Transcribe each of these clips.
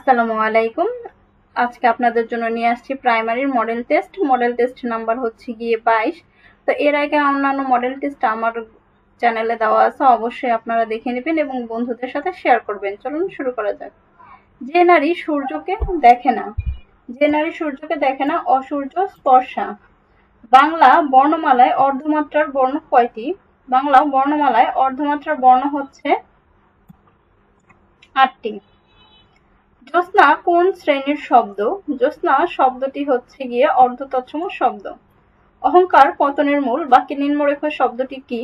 আসসালামু আলাইকুম। আজকে আপনাদের জন্য নিয়ে আসছি প্রাইমারির মডেল টেস্ট নাম্বার হচ্ছে গিয়ে 22। তো এর আগে অন্যান্য মডেল টেস্ট আমার চ্যানেলে দেওয়া আছে, অবশ্যই আপনারা দেখে নেবেন এবং বন্ধুদের সাথে শেয়ার করবেন। চলুন শুরু করা যাক। যে নারী সূর্যকে দেখে না অসূর্য স্পর্শা। বাংলা বর্ণমালায় অর্ধমাত্রার বর্ণ কয়টি? বাংলা বর্ণমালায় অর্ধমাত্রার বর্ণ হচ্ছে 8টি। জ্যোৎস্না কোন শ্রেণীর শব্দ? জ্যোৎস্না শব্দটি হচ্ছে গিয়ে অর্ধতৎসম শব্দ। অহংকার পতনের মূল, বাকি নিম্নরেখ শব্দটি কি?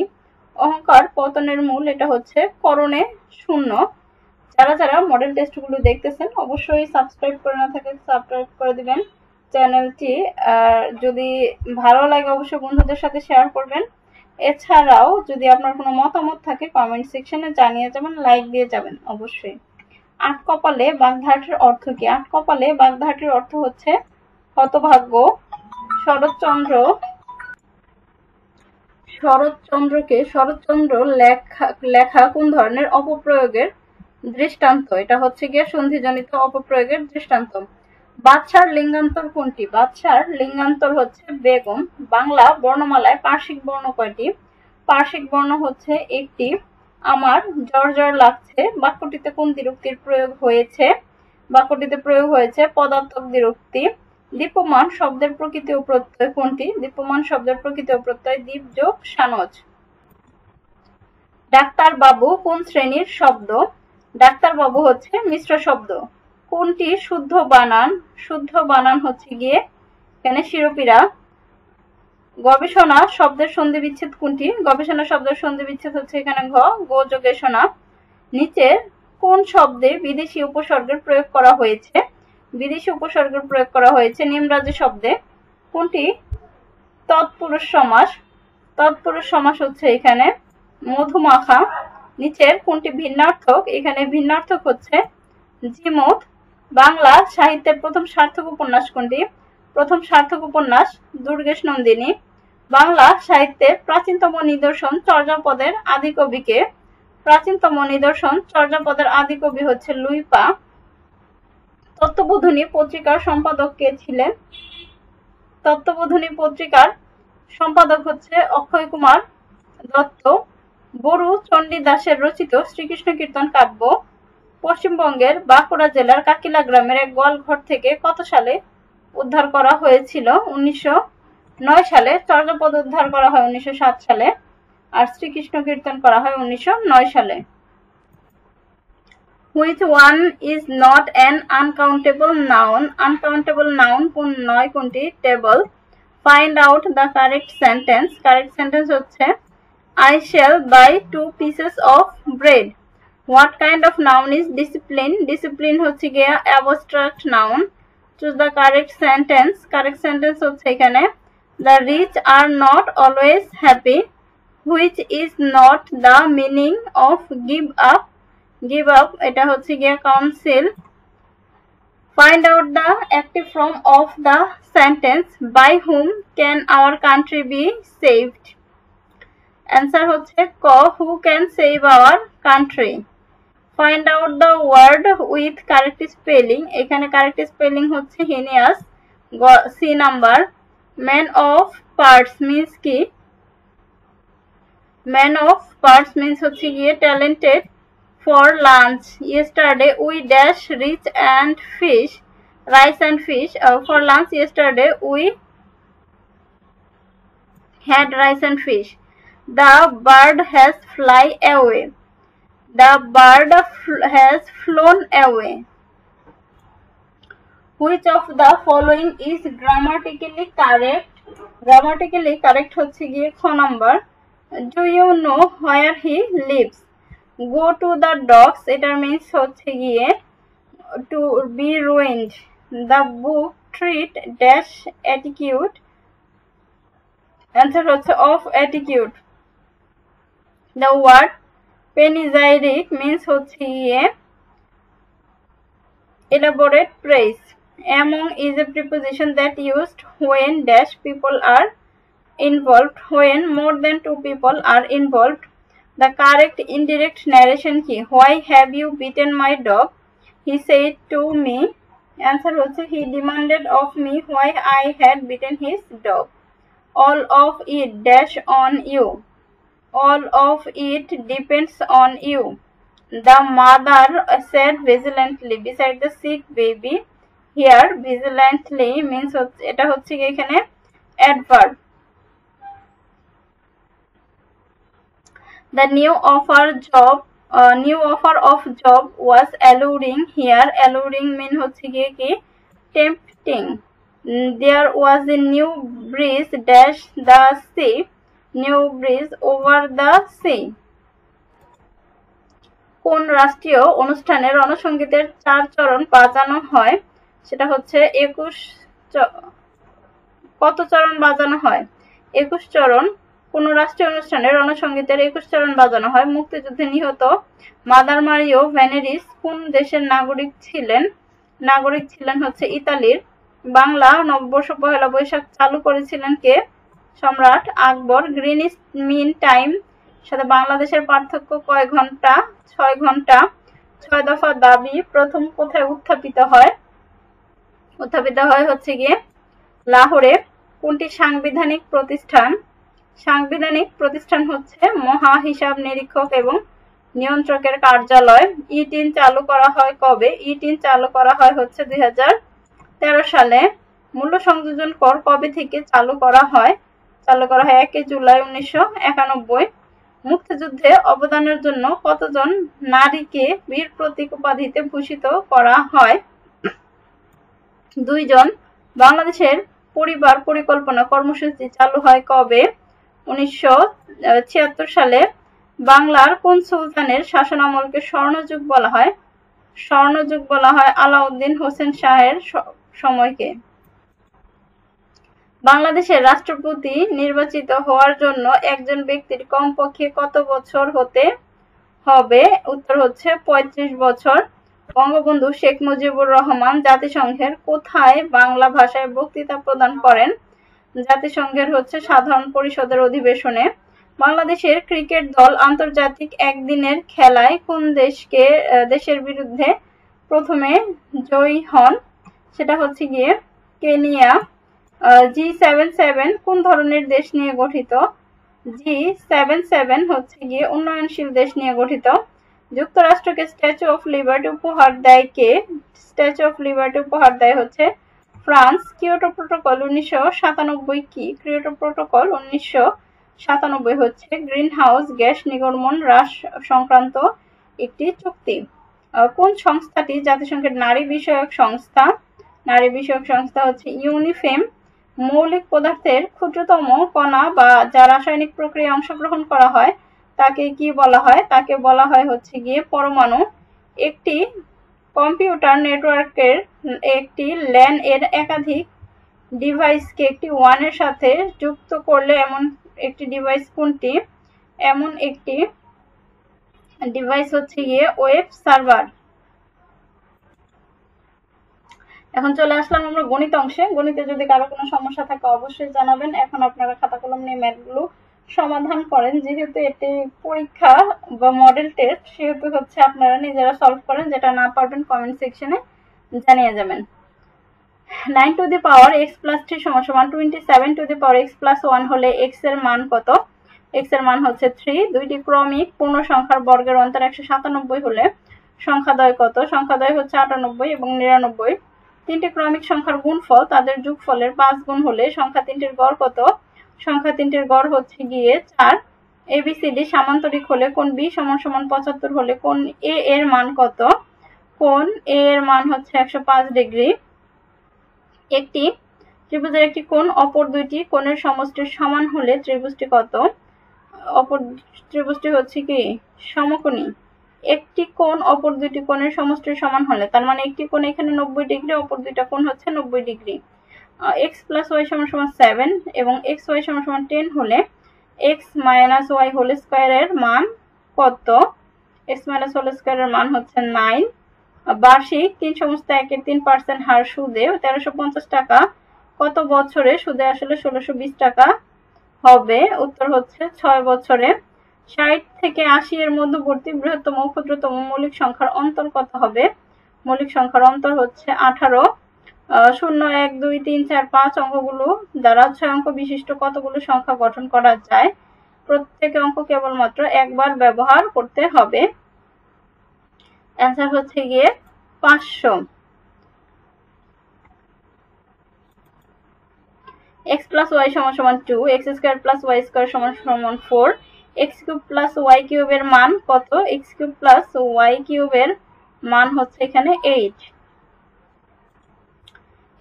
অহংকার পতনের মূল, এটা হচ্ছে করণে শূন্য। যারা মডেল টেস্টগুলো দেখতেছেন অবশ্যই সাবস্ক্রাইব করে না থাকে সাবস্ক্রাইব করে দিবেন চ্যানেলটি। যদি ভালো লাগে অবশ্যই বন্ধুদের সাথে শেয়ার করবেন। এছাড়াও যদি আপনার কোনো মতামত থাকে কমেন্ট সেকশনে জানিয়ে যাবেন, লাইক দিয়ে যাবেন অবশ্যই। আট কপালে বাগধারাটির অর্থ কি? আট কপালে বাগধারাটির অর্থ হচ্ছে হতভাগ্য। শরৎচন্দ্র লেখা কোন ধরনের অপপ্রয়োগের দৃষ্টান্ত? এটা হচ্ছে গিয়ে সন্ধিজনিত অপপ্রয়োগের দৃষ্টান্ত। বাদশার লিঙ্গান্তর কোনটি? বাদশার লিঙ্গান্তর হচ্ছে বেগম। বাংলা বর্ণমালায় পার্শ্বিক বর্ণ কয়টি? পার্শ্বিক বর্ণ হচ্ছে একটি। আমার জ্বর লাগছে বাক্যটিতে কোন দ্বিরুক্তির প্রয়োগ হয়েছে? বাক্যটিতে প্রয়োগ হয়েছে পদার্থক দ্বিরুক্তি। দীপ্যমান শব্দের প্রকৃতি ও প্রত্যয় কোনটি? দীপ্যমান শব্দের প্রকৃতি ও প্রত্যয় দীপ যোগ সানজ। ডাক্তার বাবু কোন শ্রেণীর শব্দ? ডাক্তার বাবু হচ্ছে মিশ্র শব্দ। কোনটি শুদ্ধ বানান? শুদ্ধ বানান হচ্ছে গিয়ে এখানে শিরোপীরা। গবেষণা শব্দের সন্ধি বিচ্ছেদ কোনটি? গবেষণা শব্দের সন্ধি বিচ্ছেদ হচ্ছে এখানে ঘ, গবেষণা। নিচে কোন শব্দে বিদেশি উপসর্গের প্রয়োগ করা হয়েছে? বিদেশি উপসর্গের প্রয়োগ করা হয়েছে নিম্রাজি শব্দে। কোনটি তৎপুরুষ সমাস? তৎপুরুষ সমাস হচ্ছে এখানে মধুমাখা। নিচের কোনটি ভিন্নার্থক? এখানে ভিন্নার্থক হচ্ছে জিমুত। বাংলা সাহিত্যের প্রথম সার্থক উপন্যাস কোনটি? প্রথম সার্থক উপন্যাস দুর্গেশ নন্দিনী। বাংলা সাহিত্যের প্রাচীনতম নিদর্শন চর্যাপদের আদি কবিকে? প্রাচীনতম নিদর্শন চর্যাপদের আদি কবি হচ্ছে লুইপা। তত্ত্ববোধিনী পত্রিকার সম্পাদক কে ছিলেন? তত্ত্ববোধিনী পত্রিকার সম্পাদক হচ্ছে অক্ষয় কুমার দত্ত। বরু চণ্ডীদাসের রচিত শ্রীকৃষ্ণ কীর্তন কাব্য পশ্চিমবঙ্গের বাঁকুড়া জেলার কাকিলা গ্রামের এক গোয়ালঘর থেকে কত সালে উদ্ধার করা হয়েছিল? 1909 সালে। চর্যাপদ উদ্ধার করা হয় 1907 সালে আর শ্রীকৃষ্ণ কীর্তন করা হয় 1909 সালে। Which one is not an uncountable noun? Uncountable noun নয় কোনটি? Table. Find out the correct sentence. Correct sentence হচ্ছে I shall buy 2 pieces of bread. What kind of noun is discipline? Discipline হচ্ছে গিয়ে abstract noun. Choose the correct sentence. Correct sentence হচ্ছে এখানে the rich are not always happy. Which is not the meaning of give up? Give up এটা হচ্ছে গিয়ে counsel. Find out the active form of the sentence by whom can our country be saved? Answer হচ্ছে ক who can save our country. Find out the word with correct spelling. এখানে correct spelling হচ্ছে heinous. C number. Man of parts means কি? Man of parts means হচ্ছে গিয়ে talented. For lunch yesterday we dash rice and fish. For lunch yesterday we had rice and fish. The bird has fly away. The bird has flown away. Which of the following is grammatically correct? Grammatically correct হচ্ছে গিয়ে খ number. Do you know where he lives? Go to the dogs এটার means হচ্ছে গিয়ে to be ruined. The book treat dash attitude. Answer হচ্ছে of attitude. The word panegyric means হচ্ছে গিয়ে elaborate praise. Among is a preposition that used when dash people are involved. When more than 2 people are involved. The correct indirect narration কি? Why have you beaten my dog? he said to me, answer হচ্ছে he demanded of me why I had beaten his dog. All of it dash on you. All of it depends on you. The mother sat vigilantly beside the sick baby. Here vigilantly means এটা হচ্ছে এখানে adverb. The new offer of job was alluring. Here alluring mean হচ্ছে কি tempting. There was a new breeze dash the sea. New breeze over the sea. কোন রাষ্ট্রীয় অনুষ্ঠানে রণসঙ্গীতের 4 চরণ বাজানো হয়? সেটা হচ্ছে 21 কত চরণ বাজানো হয়? 21 চরণ। কোন রাষ্ট্রীয় অনুষ্ঠানে রণসঙ্গীতের 21 চরণ বাজানো হয়? মুক্তিযুদ্ধে নিহত মাদার মারিও ভেনেরিস কোন দেশের নাগরিক ছিলেন? নাগরিক ছিলেন হচ্ছে ইতালির। বাংলা নববর্ষ পহেলা বৈশাখ চালু করেছিলেন কে? সম্রাট আকবর। গ্রিনিচ মিন টাইম সাথে বাংলাদেশের পার্থক্য কয় ঘন্টা? 6 ঘন্টা। 6 দফা দাবি প্রথম কোথায় উত্থাপিত হয়? উত্থাপিত হয় হচ্ছে গিয়ে লাহোরে। কোনটি সাংবিধানিক প্রতিষ্ঠান? সাংবিধানিক প্রতিষ্ঠান হচ্ছে মহা হিসাব নিরীক্ষক এবং নিয়ন্ত্রকের কার্যালয়। ই-3 চালু করা হয় কবে? ই-3 চালু করা হয় হচ্ছে 2013 সালে। মূল্য সংযোজন কর কবে থেকে চালু করা হয়? চালু করা হয় 1 জুলাই 1991। মুক্তিযুদ্ধে অবদানের জন্য কতজন নারীকে বীর প্রতীক উপাধিতে ভূষিত করা হয়? 2 জন। বাংলাদেশের পরিবার পরিকল্পনা কর্মসূচি চালু হয় কবে? 1976 সালে। বাংলার কোন সুলতানের শাসনামলকে স্বর্ণযুগ বলা হয়? স্বর্ণযুগ বলা হয় আলাউদ্দিন হোসেন শাহের সময়কে। বাংলাদেশের রাষ্ট্রপতি নির্বাচিত হওয়ার জন্য একজন ব্যক্তির কমপক্ষে কত বছর হতে হবে? উত্তর হচ্ছে 35 বছর। বঙ্গবন্ধু শেখ মুজিবুর রহমান জাতিসংঘের কোথায় বাংলা ভাষায় বক্তৃতা প্রদান করেন? জাতিসংঘের হচ্ছে সাধারণ পরিষদের অধিবেশনে। বাংলাদেশের ক্রিকেট দল আন্তর্জাতিক একদিনের খেলায় কোন দেশের বিরুদ্ধে প্রথমে জয়ী হন? সেটা হচ্ছে গিয়ে কেনিয়া। G77 কোন ধরনের দেশ নিয়ে গঠিত? G77 হচ্ছে গিয়ে উন্নয়নশীল দেশ নিয়ে গঠিত। যুক্তরাষ্ট্রকে স্ট্যাচু অফ লিবার্টি উপহার দেয় কে? স্ট্যাচু অফ লিবার্টি উপহার দেয় হচ্ছে ফ্রান্স। কিয়োটো প্রোটোকল 1997 কি? কিয়োটো প্রোটোকল 1997 হচ্ছে গ্রিন হাউস গ্যাস নির্গমন হ্রাস সংক্রান্ত একটি চুক্তি। কোন সংস্থাটি জাতিসংঘের নারী বিষয়ক সংস্থা? নারী বিষয়ক সংস্থা হচ্ছে ইউনিফেম। মৌলিক পদার্থের ক্ষুদ্রতম কণা বা যা রাসায়নিক প্রক্রিয়ায় অংশগ্রহণ করা হয় তাকে কি বলা হয়? তাকে বলা হয় হচ্ছে গিয়ে পরমাণু। একটি কম্পিউটার নেটওয়ার্কের একটি ল্যান এর একাধিক ডিভাইসকে একটি ওয়ান এর সাথে যুক্ত করলে এমন একটি ডিভাইস কোনটি? এমন একটি ডিভাইস হচ্ছে গিয়ে ওয়েব সার্ভার। এখন চলে আসলাম আমরা গণিত অংশে। গণিতে যদি কারো কোনো সমস্যা থাকে অবশ্যই জানাবেন। এখন আপনারা খাতা কলম নিয়ে ম্যাথগুলো সমাধান করেন। যেহেতু এটি পরীক্ষা বা মডেল টেস্ট সেহেতু হচ্ছে আপনারা নিজেরা সলভ করেন। যেটা না পারবেন কমেন্ট সেকশনে জানিয়ে যাবেন। 9 to the power x plus 3 সমান 27 to the power x plus 1 হলে x এর মান কত? x এর মান হচ্ছে 3। দুইটি ক্রমিক পূর্ণ সংখ্যার বর্গের অন্তর 197 হলে সংখ্যাদ্বয় কত? সংখ্যাদ্বয় হচ্ছে 98 এবং 99। তিনটি ক্রমিক সংখ্যার গুণফল তাদের যোগফলের 5 গুণ হলে সংখ্যা তিনটির গড় কত? সংখ্যা তিনটির গড় হচ্ছে গিয়ে 4। ABCD সামান্তরিক হলে কোণ B সমান 75 হলে কোণ A এর মান কত? কোণ A এর মান হচ্ছে 105 ডিগ্রি। একটি ত্রিভুজের একটি কোণ অপর দুইটি কোণের সমষ্টির সমান হলে ত্রিভুজটি কত? অপর ত্রিভুজটি হচ্ছে কি সমকোণী। একটি কোণ অপর দুইটি কোণের সমষ্টির সমান হলে তার মানে একটি কোণ এখানে 90 ডিগ্রি, অপর দুইটা কোণ হচ্ছে 90 ডিগ্রি। x প্লাস y সমান 7 এবং xy সমান 10 হলে x মাইনাস y হোল স্কয়ারের মান কত? x মাইনাস হোল স্কয়ারের মান হচ্ছে 9। বার্ষিক 3 সমস্ত 1 এর 3% হার সুদে 1350 টাকা কত বছরে সুদে আসলে 1620 টাকা হবে? উত্তর হচ্ছে 6 বছরে। 60 থেকে 80 এর মধ্যবর্তী বৃহত্তম ও ক্ষুদ্রতম মৌলিক সংখ্যার অন্তর কত হবে? মৌলিক সংখ্যার অন্তর হচ্ছে 18। 0 1 2 3 4 5 অঙ্কগুলো দ্বারা 6 অঙ্ক বিশিষ্ট কতগুলো সংখ্যা গঠন করা যায়? প্রত্যেক অঙ্ক কেবলমাত্র একবার ব্যবহার করতে হবে। অ্যান্সার হচ্ছে গিয়ে 500। x plus y সমান 2, x square plus y square সমান 4, x cube plus y cube এর মান কত? x cube plus y cube এর মান হচ্ছে এখানে 8।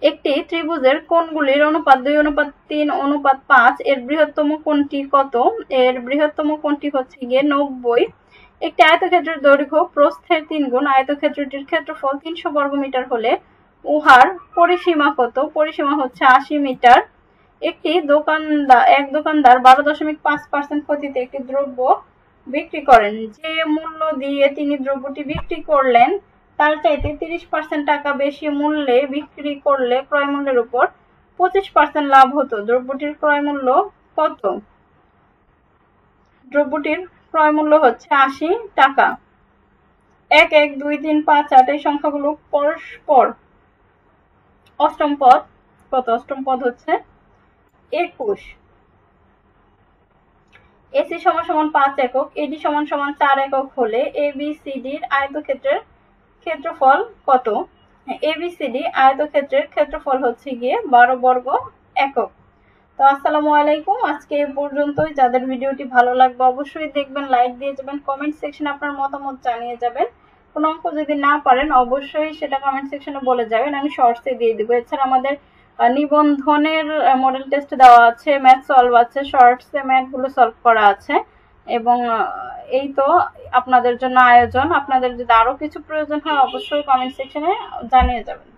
একটি ত্রিভুজের কোণগুলির অনুপাত 2:3:5 এর বৃহত্তম কোণটি কত? এর বৃহত্তম কোণটি হচ্ছে গিয়ে 90। একটি আয়তক্ষেত্রের দৈর্ঘ্য প্রস্থের 3 গুণ, আয়তক্ষেত্রটির ক্ষেত্রফল 300 বর্গমিটার হলে উহার পরিসীমা কত? পরিসীমা হচ্ছে 80 মিটার। এক দোকানদার 12.5% ক্ষতিতে একটি দ্রব্য বিক্রি করেন। যে মূল্য দিয়ে তিনি দ্রব্যটি বিক্রি করলেন তার চাইতে 30% টাকা বেশি মূল্যে বিক্রি করলে ক্রয় মূল্যের উপর 25% লাভ হতো। দ্রব্যটির ক্রয় মূল্য কত? দ্রব্যটির ক্রয় মূল্য হচ্ছে 80 টাকা। 1 1 2 3 5 8 এই সংখ্যাগুলো পরস্পর অষ্টম পদ কত? অষ্টম পদ হচ্ছে 21। এসি সমান 5 একক, এডি সমান 4 একক হলে এবিসিডির আয়তক্ষেত্রের ক্ষেত্রফল কত? এবিসিডি আয়তক্ষেত্রের ক্ষেত্রফল হচ্ছে গিয়ে 12 বর্গ একক। তো আসসালামু আলাইকুম, আজকে এই পর্যন্তই। যাদের ভিডিওটি ভালো লাগবে অবশ্যই দেখবেন, লাইক দিয়ে যাবেন, কমেন্ট সেকশনে আপনার মতামত জানিয়ে যাবেন। কোনো অঙ্ক যদি না পারেন অবশ্যই সেটা কমেন্ট সেকশনে বলে যাবেন, আমি শর্টসে দিয়ে দিব। এছাড়া আমাদের নিবন্ধনের মডেল টেস্ট দেওয়া আছে, ম্যাথ সলভ আছে, শর্টসে ম্যাথগুলো সলভ করা আছে। এবং এই তো আপনাদের জন্য আয়োজন। আপনাদের যদি আরো কিছু প্রয়োজন হয় অবশ্যই কমেন্ট সেকশনে জানিয়ে যাবেন।